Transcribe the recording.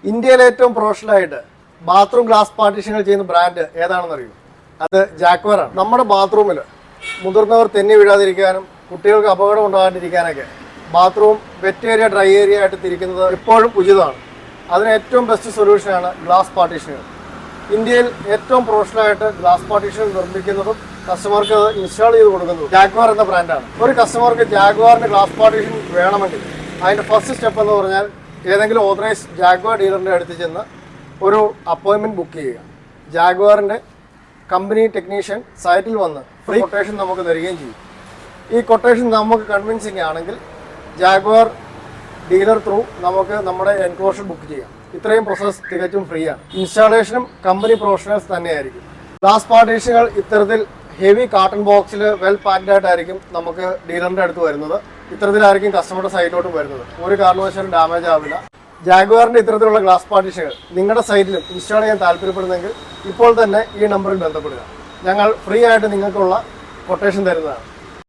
ഇന്ത്യയിലെ ഏറ്റവും പ്രൊഫഷണലായിട്ട് bathroom glass പാർട്ടീഷനുകൾ ചെയ്യുന്ന ബ്രാൻഡ് ഏതാണെന്ന് അറിയൂ? അത് ജാക്വർ ആണ്. നമ്മുടെ ബാത്റൂമിൽ മുതിർന്നവർ തെന്നി വീഴാതിരിക്കാനും കുട്ടികൾക്ക് അപകടം ഉണ്ടാകാതിരിക്കാനൊക്കെ bathroom wet area dry area ആയിട്ട് തിരിക്കുന്നത് എപ്പോഴും ഉചിതമാണ്. അതിന് ഏറ്റവും ബെസ്റ്റ് സൊല്യൂഷനാണ് ഗ്ലാസ് പാർട്ടീഷനുകൾ. ഇന്ത്യയിൽ ഏറ്റവും പ്രൊഫഷണലായിട്ട് ഗ്ലാസ് പാർട്ടീഷനുകൾ നിർമ്മിക്കുന്നതും കസ്റ്റമർക്ക് അത് ഇൻസ്റ്റാൾ ചെയ്ത് കൊടുക്കുന്നതും ജാഗ്വാർ എന്ന ബ്രാൻഡാണ്. ഒരു കസ്റ്റമർക്ക് ജാഗ്വാറിൻ്റെ ഗ്ലാസ് പാർട്ടീഷൻ വേണമെങ്കിൽ അതിൻ്റെ ഫസ്റ്റ് സ്റ്റെപ്പ് എന്ന് പറഞ്ഞാൽ ഏതെങ്കിലും ഓതറൈസ് ജാഗ്വാർ ഡീലറിൻ്റെ അടുത്ത് ചെന്ന് ഒരു അപ്പോയിൻമെൻറ്റ് ബുക്ക് ചെയ്യുക. ജാഗ്വാറിൻ്റെ കമ്പനി ടെക്നീഷ്യൻ സൈറ്റിൽ വന്ന് ഫ്രീ കൊട്ടേഷൻ നമുക്ക് തരികയും ചെയ്യും. ഈ കൊട്ടേഷൻ നമുക്ക് കൺവിൻസിങ് ആണെങ്കിൽ ജാഗ്വാർ ഡീലർ ത്രൂ നമുക്ക് നമ്മുടെ എൻക്ലോഷർ ബുക്ക് ചെയ്യാം. ഇത്രയും പ്രോസസ്സ് തികച്ചും ഫ്രീ ആണ്. ഇൻസ്റ്റാളേഷനും കമ്പനി പ്രൊഫഷണൽസ് തന്നെയായിരിക്കും. ഗ്ലാസ് പാർട്ടീഷനുകൾ ഇത്തരത്തിൽ ഹെവി കാർട്ടൺ ബോക്സിൽ വെൽ പാക്ഡ് ആയിട്ടായിരിക്കും നമുക്ക് ഡീലറിൻ്റെ അടുത്ത് വരുന്നത്. ഇത്തരത്തിലായിരിക്കും കസ്റ്റമറുടെ സൈറ്റിലോട്ട് വരുന്നത്. ഒരു കാരണവശാലും ഡാമേജ് ആവില്ല. ജാഗ്വാറിൻ്റെ ഇത്തരത്തിലുള്ള ഗ്ലാസ് പാർട്ടീഷനുകൾ നിങ്ങളുടെ സൈറ്റിലും ഇൻസ്റ്റാൾ ചെയ്യാൻ താല്പര്യപ്പെടുന്നെങ്കിൽ ഇപ്പോൾ തന്നെ ഈ നമ്പറിൽ ബന്ധപ്പെടുക. ഞങ്ങൾ ഫ്രീ ആയിട്ട് നിങ്ങൾക്കുള്ള കൊട്ടേഷൻ തരുന്നതാണ്.